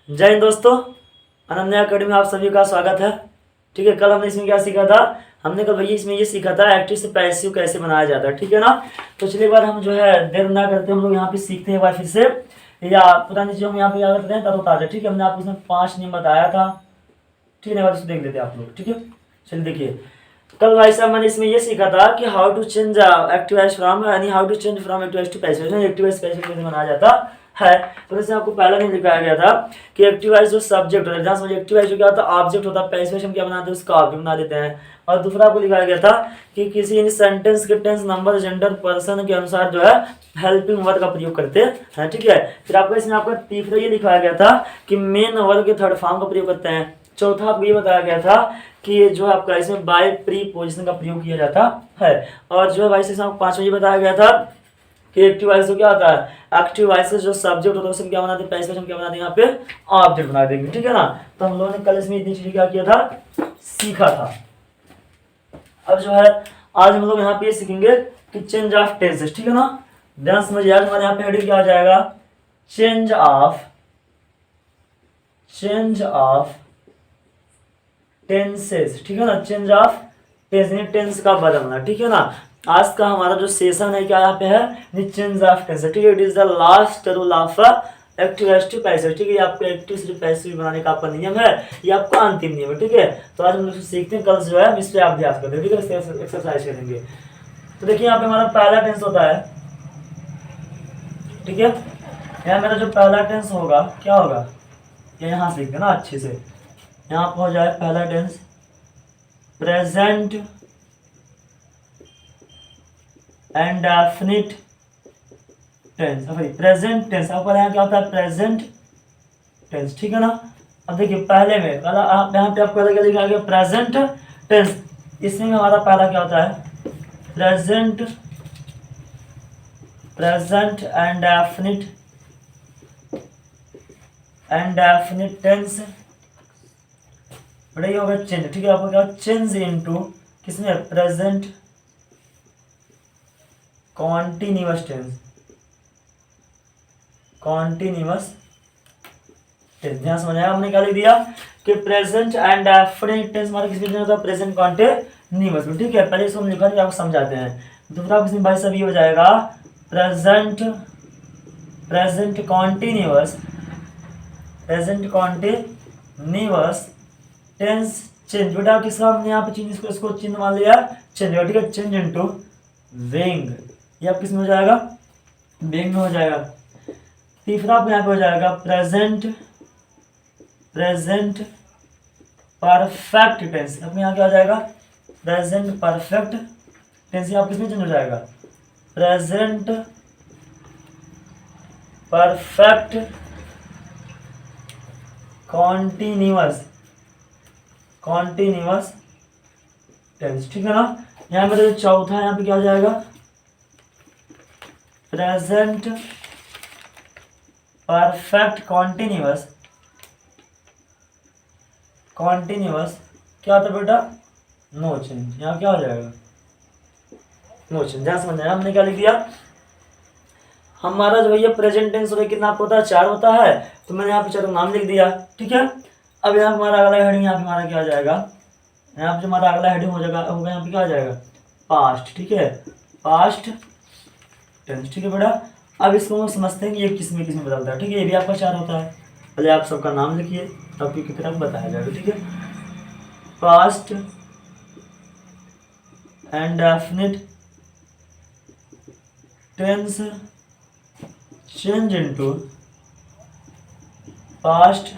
जय हिंद दोस्तों, अनन्या अकेडमी में आप सभी का स्वागत है। ठीक है, कल हमने इसमें क्या सीखा था? हमने कल भैया इसमें ये सीखा था एक्टिव से पैसिव कैसे बनाया जाता है। ठीक है ना। तो चलिए बार हम जो है देर ना करते हम लोग यहाँ पे सीखते हैं एक बार फिर से, या पुरानी चीज़ों हम यहाँ पे याद रखते हैं तरोताज़ा। ठीक है, हमने आपको इसमें 5 नियम बताया था। ठीक है, उसको देख लेते हैं आप लोग। ठीक है, चलिए देखिए, कल भाई साहब मैंने इसमें ये सीखा था कि how to change active voice from यानी how to change from active voice to passive active voice passive कैसे बनाया जाता है। तो जैसे आपको पहला नियम दिखाया गया था कि एक्टिव वॉइस जो सब्जेक्ट होता है, जहाँ समझ एक्टिव वॉइस जो क्या होता है ऑब्जेक्ट होता है, पैसिव वॉइस हम क्या बनाते हैं उसका ऑब्जेक्ट बना देते हैं। और दूसरा आपको दिखाया गया था कि किसी इन सेंटेंस के टेंस नंबर जेंडर पर्सन के अनुसार जो है हेल्पिंग वर्ब का प्रयोग करते हैं। ठीक है, फिर आपको इसमें आपका तीसरा ये दिखाया गया था कि मेन वर्ब के थर्ड फॉर्म का प्रयोग करते हैं। चौथा आपको ये बताया गया था कि जो आपका इसमें बाय प्रीपोजिशन का प्रयोग किया जाता है। और जो है भाई से पांचवा ये बताया गया था कि एक्टिव वॉइस क्या होता है, एक्टिव वॉइस जो सब्जेक्ट होता है उसमें क्या बनाते हैं, पैसिव हम क्या बनाते हैं यहाँ पे ऑब्जेक्ट बना देंगे। ठीक है ना। तो हम लोगों ने कल इसमें इतनी चीजें क्या किया था, सीखा था। अब जो है आज हम लोग यहाँ पे सीखेंगे कि चेंज ऑफ टेंसेस। ठीक है ना, ध्यान समझिए। आज हमारे यहाँ पे हेडिंग क्या आ जाएगा, चेंज ऑफ टेंसेस। ठीक है ना, चेंज ऑफ टेंस का बदलना। ठीक है ना, आज का हमारा जो सेशन है क्या यहाँ पे है, चेंज ऑफ टेंस। ठीक है, it is the last rule of active to passive. ठीक है, ये आपको एक्टिव से पैसिव बनाने का आपका नियम है, ये आपका अंतिम नियम है। ठीक है, तो आज हम लोग सीखते हैं, कल जो है इस पर अभ्यास करते हैं। ठीक है, एक्सरसाइज करेंगे। तो देखिए यहाँ पे हमारा पहला टेंस होता है। ठीक है, यहाँ मेरा जो पहला टेंस होगा क्या होगा, ये यहाँ सीखते हैं ना अच्छे से। यहाँ पर हो जाए पहला tense present and definite tense. Present tense आपका यहाँ क्या होता है, प्रेजेंट टेंस। ठीक है ना। अब देखिए पहले में आप यहाँ पे आपको क्या लिखा गया, प्रेजेंट टेंस। इसमें हमारा पहला क्या होता है, प्रेजेंट एंड डेफिनिट टेंस बड़ा होगा चेंज। ठीक है, आपको क्या चेंज इनटू किसमें, प्रेजेंट कॉन्टिन्यूअस टेंस। ध्यान समझाया हमने क्या लिख दिया कि प्रेजेंट एंड डेफिनिट टेंस हमारा किस में होता है, प्रेजेंट कॉन्टिन्यूअस में। ठीक है, पहले इसको हम लिखा आपको समझाते हैं। दूसरा किसमें भाई सब ये हो जाएगा प्रेजेंट कॉन्टिन्यूअस टेंस चेंज। बेटा किसका हमने यहाँ पे चेंज इसको चिन्ह मान लिया चेंज। ठीक है, चेंज इनटू विंग, ये आप किस में हो जाएगा, विंग में हो जाएगा। तीसरा आप यहाँ पे हो जाएगा प्रेजेंट परफेक्ट टेंस। अब यहाँ क्या हो जाएगा, प्रेजेंट परफेक्ट टेंस। आप किस में चेंज हो जाएगा, प्रेजेंट परफेक्ट कॉन्टिन्यूअस टेंस। ठीक है ना। यहाँ मेरा जो चौथा है यहाँ पे क्या हो जाएगा, प्रेजेंट परफेक्ट कॉन्टिन्यूअस क्या होता है बेटा, नो चेंज। यहाँ क्या हो जाएगा, नो चेंज। ध्यान समझना, हमने क्या लिख दिया, हमारा जो भैया प्रेजेंट टेंस होता है कितना आपको होता है, 4 होता है। तो मैंने यहाँ पे 4 नाम लिख दिया। ठीक है, अब यहाँ हमारा अगला हेडिंग यहाँ पे हमारा क्या आ जाएगा, यहाँ पे जो हमारा अगला हेडिंग हो जाएगा होगा यहाँ पे क्या आ जाएगा, पास्ट। ठीक है, पास्ट टेंस। ठीक है बेटा, अब इसको हम समझते हैं कि ये किस में बदलता है। ठीक है, ये भी आपका 4 होता है। पहले आप सबका नाम लिखिए तब की तरफ बताया जाएगा। ठीक है, past and definite tense change into past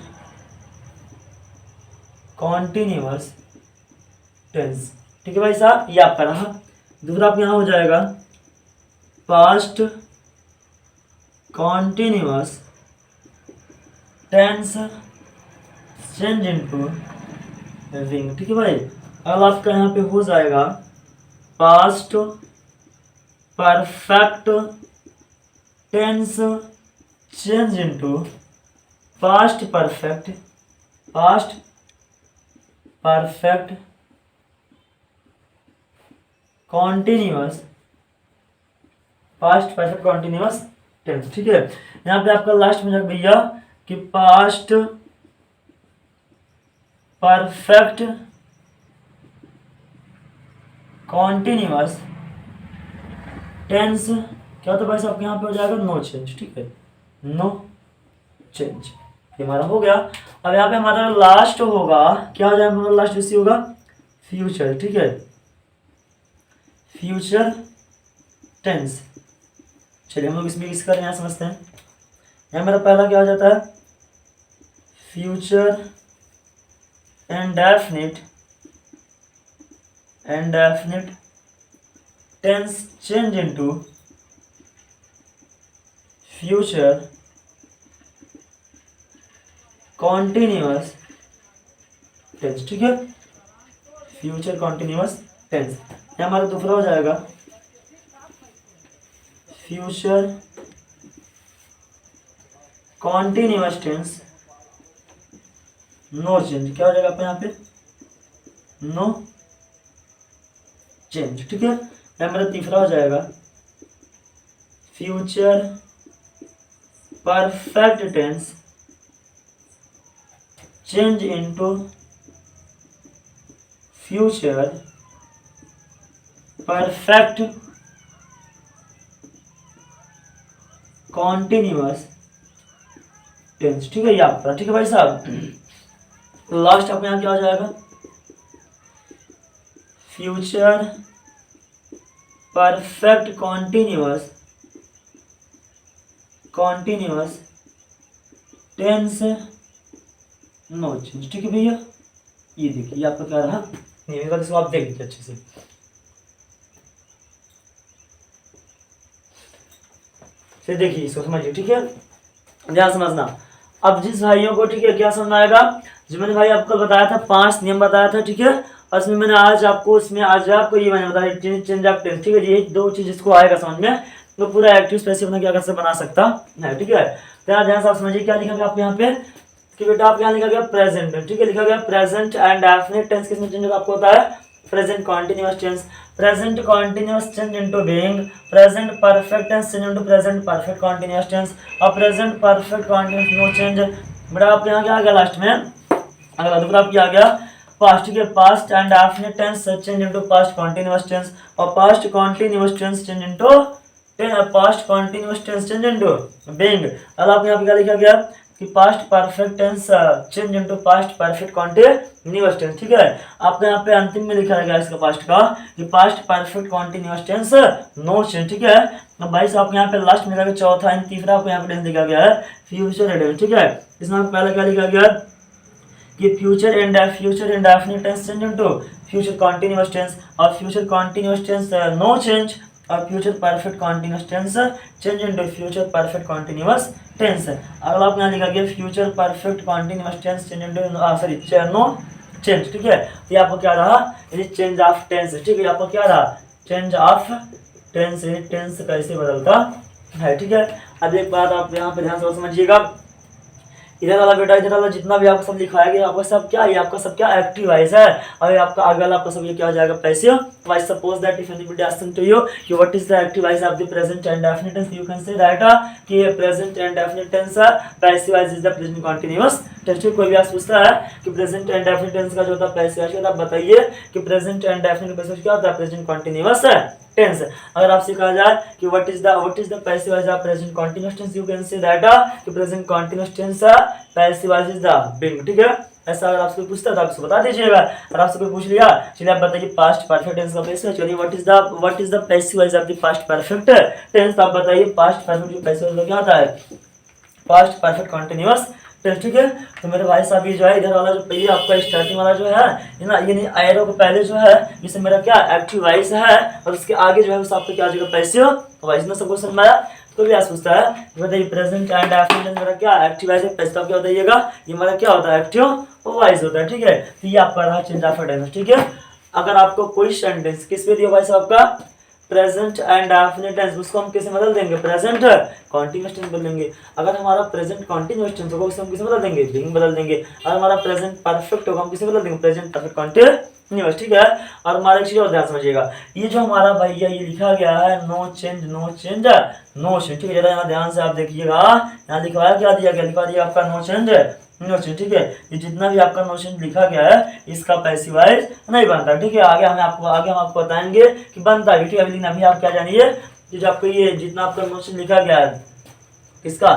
continuous tense. ठीक है भाई साहब, ये आपका रहा। दूसरा आप यहाँ हो जाएगा past continuous tense change into wing. ठीक है भाई, अब आपका यहाँ पे हो जाएगा past perfect tense change into past perfect continuous tense. ठीक है, यहाँ पे आपका लास्ट में भैया कि पास्ट परफेक्ट कॉन्टिन्यूअस टेंस क्या होता है भाई साहब, यहाँ पे हो जाएगा नो चेंज, ठीक है, नो चेंज, ये हमारा हो गया। अब यहाँ पे हमारा लास्ट होगा, क्या हो जाएगा हमारा लास्ट इसी होगा फ्यूचर, ठीक है, फ्यूचर टेंस। चलिए हम लोग इसमें इसका यहाँ समझते हैं। यहाँ मेरा पहला क्या हो जाता है, future indefinite tense change into future continuous tense, ठीक है, फ्यूचर कॉन्टिन्यूअस टेंस। यहाँ हमारा दूसरा हो जाएगा future continuous tense no change, क्या हो जाएगा आपका यहाँ पे नो चेंज, ठीक है। यहाँ मेरा तीसरा हो जाएगा future perfect tense change into future perfect continuous tense, ठीक है, ये आपका, ठीक है भाई साहब। लास्ट आपको यहाँ क्या हो जाएगा, future perfect continuous tense no change, ठीक है भैया। ये देखिए ये आपका क्या रहा, इसको आप देख लीजिए अच्छे से। फिर देखिए इसको समझिए, ठीक है, ध्यान समझना। अब जिस भाइयों को, ठीक है, क्या समझ आएगा, जो मैंने भाई आपको बताया था 5 नियम बताया था, ठीक है, और इसमें मैंने आज आपको ये मैंने बताया चेंज ऑफ टेंस, ठीक है, ये 2 चीज जिसको आएगा समझ में तो पूरा एक्टिव स्पेसिव अपना क्या कर बना सकता है, ठीक है। तो ध्यान से आप समझिए क्या लिखा गया आपको यहाँ पे कि बेटा आप यहाँ लिखा गया प्रेजेंट, ठीक है, लिखा गया प्रेजेंट एंड डेफिनिट टेंस किसमें चेंज आपको होता है, present continuous tense, present continuous tense into being, present perfect tense change into present perfect continuous tense, और present perfect continuous no change. बेटा आप यहाँ क्या आ गया लास्ट में, अगला दूसरा आप क्या आ गया पास्ट, ठीक है, past and definite tense change into past continuous tense, और past continuous tense change into past continuous tense change into being. अब आप यहाँ पे क्या लिखा गया कि past perfect tense change into past perfect continuous tense, ठीक है। आपको यहाँ पे अंतिम में लिखा गया इसका पास्ट का कि past perfect continuous tense no change, ठीक है। अब भाई साहब यहाँ पे लास्ट में लिखा गया चौथा एंड तीसरा आपको यहाँ पे टेंस लिखा गया है फ्यूचर टेंस, ठीक है। इसमें आपको पहले क्या लिखा गया कि future indefinite tense change into future continuous tense, और future continuous tense no change, और future perfect continuous tense change into future perfect continuous tense. अगला आपको यहाँ लिखा गया future perfect continuous tense change into no change, ठीक है। ये आपको क्या रहा, ये चेंज ऑफ टेंस, ठीक है, आपको क्या रहा चेंज ऑफ टेंस, टेंस कैसे बदलता है, ठीक है। अब एक बात आप यहाँ पे ध्यान से समझिएगा, इधर वाला बेटा इधर वाला जितना भी आपको सब लिखाया गया आपका सब क्या, ये आपका सब क्या एक्टिव वॉइस है, और ये आपका आगे वाला आपका सब ये क्या हो जाएगा passive voice. Suppose that if anybody asks to you कि what is the active voice of the present and definite tense, you can say that कि present and definite tense passive voice is the present continuous tense. कोई भी आपसे पूछता है कि present and definite tense का जो होता है पैसिव वॉइस, आप बताइए कि प्रेजेंट एंड डेफिनिट पैसिव क्या होता है, प्रेजेंट कंटीन्यूअस टेंस। अगर आपसे कहा जाए कि what is the passive voice of present continuous tense, you can say that कि present continuous tense passive voice is the being, ठीक है। ऐसा अगर आपसे पूछता है तो आप बता दीजिएगा। और आपसे कोई पूछ लिया, चलिए आप बताइए पास्ट परफेक्ट टेंस का पैसिव, चलिए what is the passive voice of the past perfect tense, आप बताइए पास्ट परफेक्ट जो पैसिव वॉइस क्या होता है, पास्ट परफेक्ट कंटीन्यूअस टेंस, ठीक है। तो मेरे भाई साहब ये जो है इधर वाला जो पहले आपका स्टार्टिंग वाला जो है ना, ये एरो को पहले जो है जिससे मेरा क्या एक्टिव वॉइस है, और उसके आगे जो है उस आपको क्या आ जाएगा पैसिव वॉइस में। सबको समझ में आया? तो भी पूछता है बताइए प्रेजेंट एंड डेफिनिट मेरा क्या एक्टिव वॉइस है, पैसिव क्या बताइएगा, ये मेरा क्या होता है एक्टिव वॉइस होता है, ठीक है। तो ये आपका रहा चेंज ऑफ टेंस, ठीक है। अगर आपको कोई सेंटेंस किस पे दिया भाई साहब आपका प्रेजेंट एंड डेफिनिट टेंस, उसको हम कैसे बदल देंगे, प्रेजेंट कॉन्टिन्यूअस टेंस बदल देंगे। अगर हमारा प्रेजेंट कॉन्टिन्यूअस टेंस होगा उसको हम किसे बदल देंगे, बीइंग बदल देंगे। अगर हमारा प्रेजेंट परफेक्ट होगा हम किसे बदल देंगे, प्रेजेंट परफेक्ट कंटिन्यूअस, ठीक है। और हमारा एक चीज और ध्यान समझिएगा, ये जो हमारा भैया ये लिखा गया है no change no change no change, ठीक है। जरा यहाँ ध्यान से आप देखिएगा, यहाँ लिखा है क्या दिया गया, लिखा दिया आपका नो चेंज नो चेंज, ठीक है। ये जितना भी आपका नो चेंज लिखा गया है इसका पैसिवाइज नहीं बनता, ठीक है। आगे हम आपको बताएंगे कि बनता है, ठीक है। लेकिन अभी आप क्या जानिए कि जो आपको ये जितना आपका नो चेंज लिखा गया है किसका,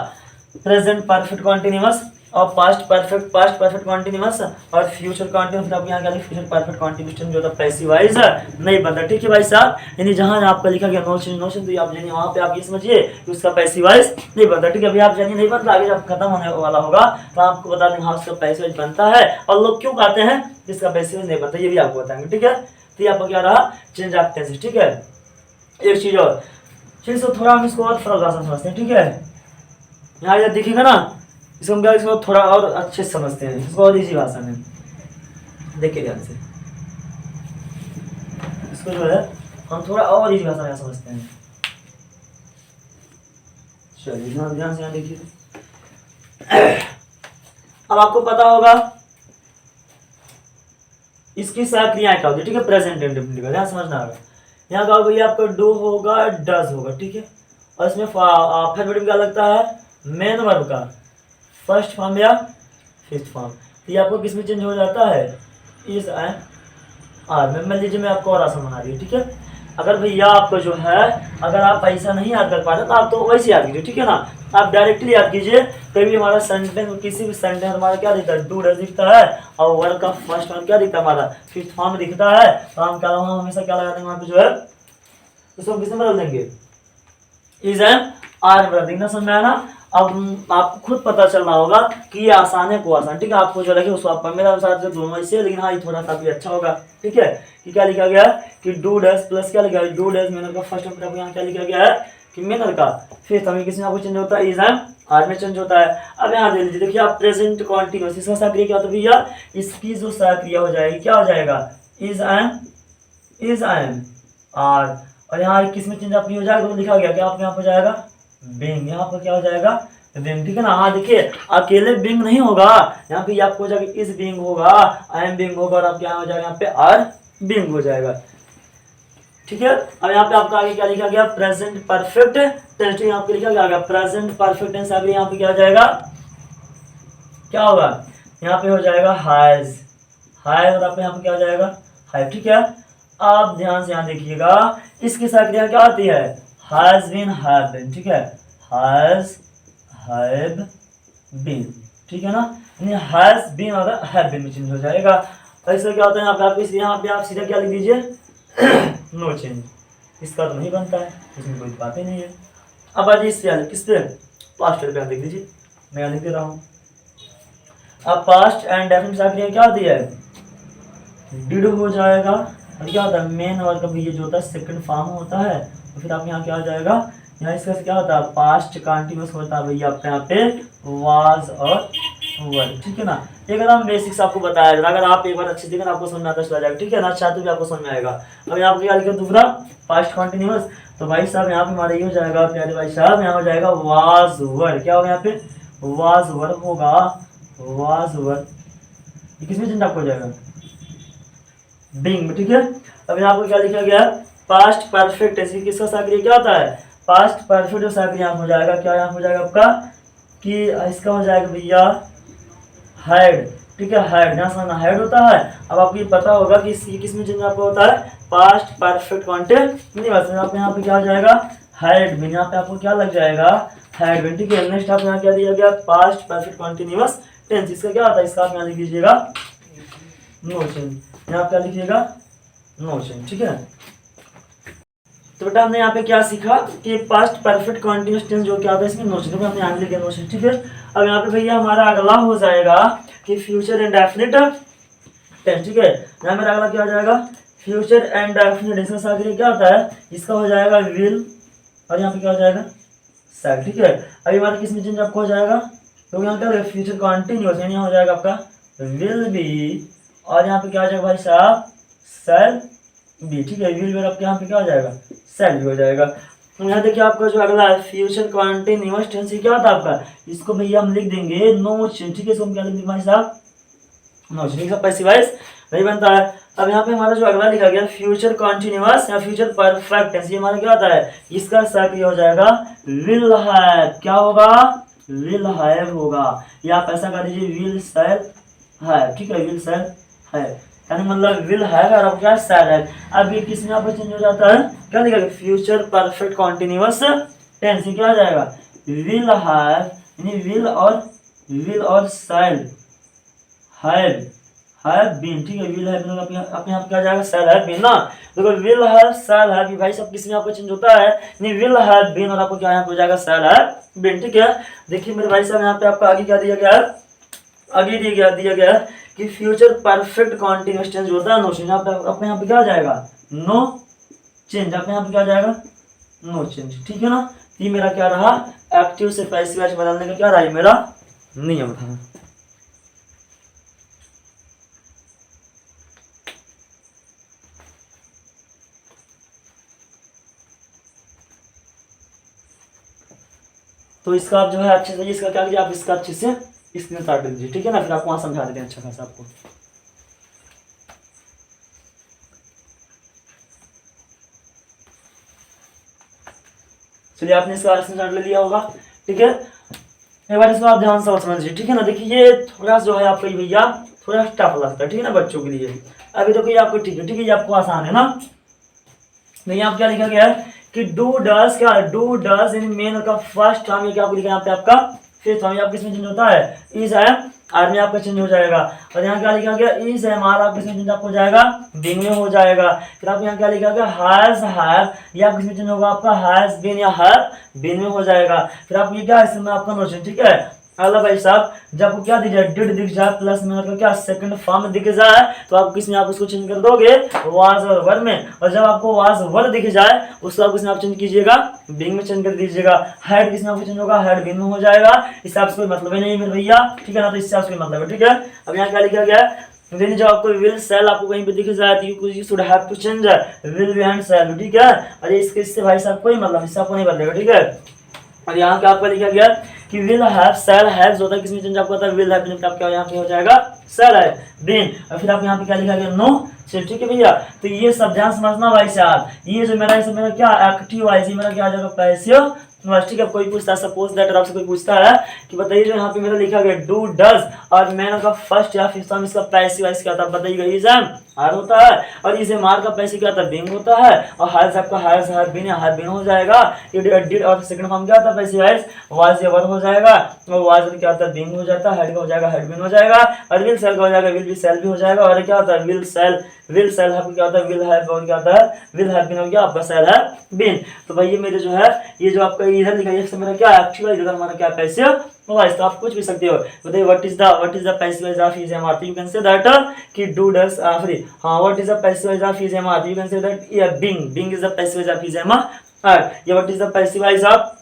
प्रेजेंट परफेक्ट कॉन्टिन्यूअस और पास्ट परफेक्ट कॉन्टिन्यूअस और फ्यूचर कॉन्टिन्यूअस, फिर आप यहाँ क्या लिखे फ्यूचर परफेक्ट कॉन्टिन्यूअस जो था पैसिवाइज नहीं बनता, ठीक है भाई साहब। यानी जहाँ आपका लिखा गया नो चेंज तो आप जानिए वहाँ पे आप ये समझिए कि उसका पैसिवाइज नहीं बनता, ठीक है। अभी आप जानिए नहीं बनता, आगे जब खत्म होने वाला होगा तो आपको बता देंगे हाँ उसका पैसिवाइज बनता है और लोग क्यों कहते हैं जिसका पैसिवाइज नहीं बनता, ये भी आपको बताएंगे, ठीक है। तो ये आपका क्या रहा, चेंज ऑफ टेंस, ठीक है। एक चीज और, ठीक है, थोड़ा हम इसको और फर्क समझते हैं, ठीक है। यहाँ जब दिखेगा ना इसको हम क्या, इसको थोड़ा और अच्छे से समझते हैं, इसको और इसी भाषा में देखिए ध्यान से, इसको जो है हम थोड़ा और इसी भाषा में समझते हैं। चलिए ध्यान से यहाँ देखिए। अब आपको पता होगा इसकी सारी क्रियाएं क्या होती है, ठीक है। प्रेजेंट इंडेफिनिट का ध्यान समझना होगा। यहाँ का भैया आपका डू होगा डज होगा, ठीक है। और इसमें फिर वर्ब क्या लगता है, मेन वर्ब का फर्स्ट फॉर्म या फिफ्थ फॉर्म। तो ये आपको किस में चेंज हो जाता है, इज एंड आर में। मान लीजिए मैं आपको और आसान बना रही हूँ, ठीक है। अगर भैया आपको जो है अगर आप ऐसा नहीं याद कर पाते तो आप तो वैसे याद कीजिए, ठीक है ना। आप डायरेक्टली याद कीजिए, कभी हमारा सेंटेंस किसी भी सेंटेंस हमारा क्या दिखता है, डू डज दिखता है और वर्ब का फर्स्ट फॉर्म क्या दिखता है, हमारा फिफ्थ फॉर्म दिखता है। तो हम क्या हमेशा क्या लगा देंगे वहाँ पे जो है उसको किसमें बदल देंगे, इज एंड आर बदल देंगे। समझ में आया ना। अब आपको खुद पता चल रहा होगा कि ये आसान है को आसान, ठीक है। आपको जो लगे उसको आप मेरा अनुसार से दोनों ऐसे, लेकिन हाँ ये थोड़ा सा भी अच्छा होगा, ठीक है। कि क्या लिखा गया कि डू डज प्लस क्या लिखा है, डू डज मेनर का फर्स्ट टर्म, यहाँ क्या लिखा गया है कि मेनर का फिफ्थ हमें किसमें आपको चेंज होता है, इज एंड आर में चेंज होता है। अब यहाँ दे लीजिए, देखिए आप प्रेजेंट कॉन्टिन्यूअस, इसका सक्रिय क्या होता है भैया, इसकी जो सक्रिय हो जाएगी क्या हो जाएगा, इज एंड आर। और यहाँ किसमें चेंज आपकी हो जाएगा, तो लिखा गया कि आपके यहाँ पर जाएगा बिंग, यहाँ पर क्या हो जाएगा बिंग, ठीक है ना। हाँ देखिए अकेले बिंग नहीं होगा, यहाँ पे आपको हो जाएगा इस बिंग होगा, आई एम बिंग होगा और आपके यहाँ हो जाएगा यहाँ पे आर बिंग हो जाएगा, ठीक है। अब यहाँ पे आपका आगे क्या लिखा गया, प्रेजेंट परफेक्ट टेंस, यहाँ पे लिखा गया प्रेजेंट परफेक्ट टेंस। आगे यहाँ पे क्या हो जाएगा, क्या होगा, यहाँ पे हो जाएगा हैज और आप यहाँ पे क्या हो जाएगा हैव, ठीक है। आप ध्यान से यहाँ देखिएगा, इसके साथ क्रिया क्या आती है, हैज बीन हैव बीन, ठीक है। हैज हैव बीन, ठीक है ना। हैज बीन और हैव बीन में चेंज हो जाएगा। ऐसा क्या होता है यहाँ पे आप सीधा क्या लिख दीजिए नो चेंज, इसका तो नहीं बनता है, इसमें कोई बात ही नहीं है। अब आज इस पे किस पे, पास्ट पे लिख दीजिए, मैं लिख दे रहा हूँ। अब पास्ट एंड डेफिनेट क्रिया क्या होती है, डिड हो जाएगा और क्या होता है मेन वर्ब का भी ये जो होता है सेकंड फॉर्म होता है। तो फिर आप यहाँ क्या हो जाएगा, यहाँ इसका क्या होता है पास्ट कंटिन्यूअस होता है भैया आपके यहाँ पे वाज और वर, ठीक है ना। एकदम बेसिक्स आपको बताया जाएगा, अगर आप एक बार अच्छे से आपको समझ में आता चला जाएगा, ठीक है ना। अच्छा तो भी आपको समझ में आएगा। अब यहाँ पे क्या लिखा दूसरा पास्ट कंटिन्यूअस, तो भाई साहब यहाँ पे हमारा ये हो जाएगा प्यारे भाई साहब, यहाँ हो जाएगा वाज वर, क्या होगा यहाँ पे वाज वर होगा, वाज वर किसमें चेंज आपको हो जाएगा बिंग, ठीक है। अब यहाँ पे क्या लिखा गया पास्ट परफेक्ट, किसका सक्रिय क्या होता है, पास्ट परफेक्ट सक्रिय यहाँ हो जाएगा, क्या यहाँ हो जाएगा आपका कि इसका हो जाएगा भैया हैड, ठीक है। हैड यहाँ समझना हैड होता है। अब आपको ये पता होगा कि किसमें चेंज आपको होता है पास्ट परफेक्ट कॉन्टिन्यूअस, आप यहाँ पे क्या हो जाएगा हैड बिन, यहाँ पे आपको क्या लग जाएगा हैड बिन, ठीक है। नेक्स्ट आप यहाँ क्या दिया गया पास्ट परफेक्ट कॉन्टिन्यूअस टेंस, इसका क्या होता है, इसका आप यहाँ लिख दीजिएगा नो चेंज, यहाँ क्या लिखिएगा नो चेंज, ठीक है। तो बेटा हमने यहाँ पे क्या सीखा कि पास्ट परफेक्ट कंटीन्यूअस टेंस जो क्या होता है इसमें नो चेंज, हमने यहाँ लिख दिया नो चेंज, ठीक है। अब यहाँ पे भैया हमारा अगला हो जाएगा कि फ्यूचर इंडेफिनिट टेंस, ठीक है। यहाँ मेरा अगला क्या हो जाएगा फ्यूचर इंडेफिनिट, इसका साथ क्या होता है, इसका हो जाएगा विल और यहाँ पे क्या हो जाएगा शैल, ठीक है। अभी हमारा किस में चेंज आपको हो जाएगा, तो यहाँ क्या फ्यूचर कंटीन्यूअस यानी हो जाएगा आपका विल बी और यहाँ पे क्या हो जाएगा भाई साहब शैल बी, ठीक है। विल बी आपके यहाँ पे क्या हो जाएगा शैल बी हो जाएगा। तो यहाँ देखिए आपका जो अगला है फ्यूचर कंटीन्यूअस टेंस क्या होता है आपका, इसको भैया हम लिख देंगे नो चेंज, ठीक है। इसको हम क्या लिख देंगे भाई साहब नो चेंज, पैसिवाइज नहीं बनता है। अब यहाँ पे हमारा जो अगला लिखा गया फ्यूचर कॉन्टिन्यूअस या फ्यूचर परफेक्ट टेंस, ये हमारा क्या होता है, इसका शक ये हो जाएगा विल हैव, क्या होगा, विल हैव होगा, या आप ऐसा कर दीजिए विल शैल हैव, ठीक है, विल शैल हैव, यानी मतलब विल हैव और क्या शैल हैव। अब ये किस में यहाँ पे चेंज हो जाता है, क्या लिखा, फ्यूचर परफेक्ट कॉन्टिन्यूअस टेंस, क्या हो जाएगा, विल हैव, यानी विल और शैल हैव बीन, ठीक है, विल हैव अपने यहाँ पे क्या जाएगा, शैल हैव बीन ना। देखो विल हैव शैल हैव भाई सब किस में आपको चेंज होता है, नहीं विल हैव बीन और आपको क्या यहाँ पे हो जाएगा शैल हैव बीन, ठीक है। देखिए मेरे भाई साहब यहाँ पे आपको आगे क्या दिया गया है, आगे दिया गया है कि फ्यूचर परफेक्ट कॉन्टिन्यूअस टेंस जो होता है नो चेंज, अपने यहाँ पे क्या जाएगा, नो चेंज, अपने यहाँ पे क्या जाएगा, नो चेंज, ठीक है ना। ये मेरा क्या रहा, एक्टिव से पैसिव वॉइस बदलने का क्या रहा, मेरा नियम था। तो इसका आप जो है अच्छे से, इसका क्या कीजिए, आप इसका अच्छे से स्क्रीनशॉट ले लीजिए, ठीक है ना, फिर आपको वहां समझा देते हैं अच्छा खासा आपको। चलिए आपने इसका स्क्रीनशॉट ले लिया होगा, ठीक है। एक बार इसको आप ध्यान से समझिए, ठीक है ना। देखिए ये थोड़ा जो है आपको भैया थोड़ा टफ लगता है, ठीक है ना, बच्चों के लिए। अभी तो ये आपको ठीक है, ये आपको आसान है ना। नहीं आप क्या लिखा गया है कि डू डज, क्या डू डज इन मेन का फर्स्ट फॉर्म, ये क्या आपको लिखा है यहाँ पे आपका फिफ्थ फॉर्म, आपका इसमें चेंज होता है, इज है आर में आपका चेंज हो जाएगा। और यहाँ क्या लिखा गया, इज है आर, आपका इसमें चेंज आपको हो जाएगा बीइंग में हो जाएगा। फिर आपको यहाँ क्या लिखा गया, हैज हैव, ये आपका इसमें चेंज होगा आपका हैज बीन या हैव बीन में हो जाएगा। फिर आप ये क्या इसमें आपका नोशन, ठीक है। अगला भाई साहब जब आपको क्या दिख जाए, डिड दिख जाए प्लस में मतलब क्या सेकंड फॉर्म दिख जाए, तो आप किसमें आप उसको चेंज कर दोगे, वाज और वर में। और जब आपको वाज वर दिख जाए उसको आप किसमें आप चेंज कीजिएगा, बीइंग में चेंज कर दीजिएगा। हैड किसमें आपको चेंज होगा, हैड बीइंग में हो जाएगा। इससे आपसे कोई मतलब ही नहीं मेरे भैया, ठीक है ना, तो इससे आपसे कोई मतलब है, ठीक है। अब यहाँ क्या लिखा गया है, देन जब आपको विल सेल आपको कहीं पे दिख जाए तो you should have to change will be and shall, ठीक है। और इससे भाई साहब कोई मतलब इससे आपको नहीं बदलेगा, ठीक है। और यहाँ क्या आपका लिखा गया कि विल हैव सेल हैव्स होता है, किसमें चेंज आपको होता है, विल हैव बीन, आपका यहाँ पे हो जाएगा सेल है बीन। और फिर आप यहाँ पे क्या लिखा गया, नो चेंज, ठीक है भैया। तो ये सब ध्यान समझना भाई साहब, ये जो मेरा क्या एक्टिव वॉइस, मेरा क्या आ जाएगा पैसिव वॉइस, ठीक है। कोई पूछता है सपोज दैट आपसे कोई पूछता है कि बताइए जो यहाँ पे मेरा लिखा गया डू डज और मैन का फर्स्ट या फिफ्थ फॉर्म इसका पैसिव वॉइस क्या था, बताइएगा, इज आर होता है। और इसे मार का पैसिव क्या था, बीइंग होता है। और हैज आपका हैज हैव बीन या हैव बीन हो जाएगा। डिड और सेकंड फॉर्म क्या था पैसिव वॉइस, वाज या वर हो जाएगा। और वाज क्या होता है, बीइंग हो जाता है। हेड का हो जाएगा हेड बीन हो जाएगा। और विल सेल का हो जाएगा विल बी सेल भी हो जाएगा। और क्या होता है विल सेल हैव क्या होता है, विल हैव और क्या होता है विल हैव बीन हो गया आपका सेल हैव बीन। तो भाई ये मेरे जो है ये जो आपका इधर लिखा है मेरा क्या एक्चुअल, इधर हमारा क्या पैसिव वॉइस। तो आप कुछ भी सकते हो, बताइए what is the passive voice of is am are. You can say that कि डू डज फ्री, हां what is the passive voice of is am are. You can say that या being is the passive voice of is am are. या what is the passive voice of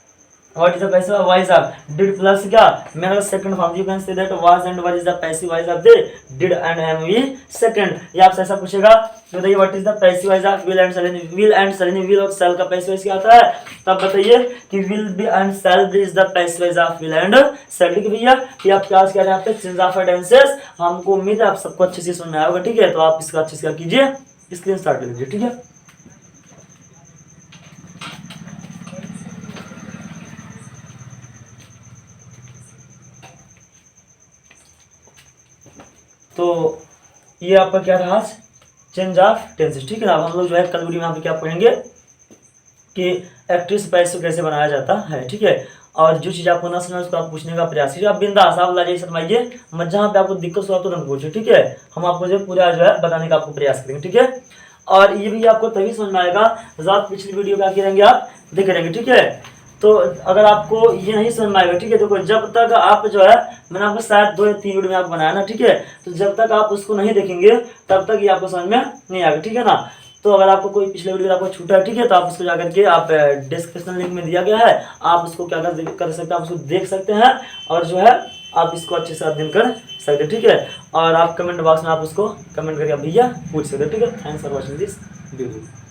What is the passive voice of did plus क्या मेरा second form, you can say that was and what is the passive voice of the did and am we second। ये आपसे ऐसा पूछेगा तो बताइए what is the passive voice of will and shall। will और shall का passive voice क्या आता है, तब बताइए कि will be and shall be is the passive voice of will and shall। ठीक है भैया, ये आप क्या कह रहे हैं आप चेंज ऑफ टेंसेस। हमको उम्मीद है आप सबको अच्छे से समझ में आया होगा, ठीक है। तो आप इसका अच्छे से क्या कीजिए, स्क्रीनशॉट ले लीजिए, ठीक है। तो ये आपका क्या रहा, चेंज ऑफ टेंसेस, ठीक है ना। अब हम लोग जो है कल वीडियो में यहाँ पे क्या पढ़ेंगे कि एक्टिव से पैसिव कैसे बनाया जाता है, ठीक है। और जो चीज़ आपको ना समझ उसको आप पूछने का प्रयास कीजिए। आप बिंदास आप लाइए शर्माइए मत, जहाँ पे आपको दिक्कत हो आप तुरंत पूछिए, ठीक है। हम आपको जो पूरा जो है बताने का आपको प्रयास करेंगे, ठीक है। और ये भी आपको तभी समझ में आएगा जब आप पिछली वीडियो क्या करेंगे, आप देख रहेंगे, ठीक है। तो अगर आपको ये नहीं समझ में आएगा, ठीक है, देखो जब तक आप जो है मैंने आपको शायद 2 या 3 वीडियो में आपको बनाया ना, ठीक है। तो जब तक आप उसको नहीं देखेंगे तब तक ये आपको समझ में नहीं आएगा, ठीक है ना। तो अगर आपको कोई पिछले वीडियो आपको छूटा है, ठीक है, तो आप उसको जाकर के आप डिस्क्रिप्शन लिंक में दिया गया है, आप उसको क्या कर सकते हैं, आप उसको देख सकते हैं और जो है आप इसको अच्छे से अध्ययन कर सकते हैं, ठीक है। और आप कमेंट बॉक्स में आप उसको कमेंट करके भैया पूछ सकते हैं, ठीक है। Thanks for watching this video.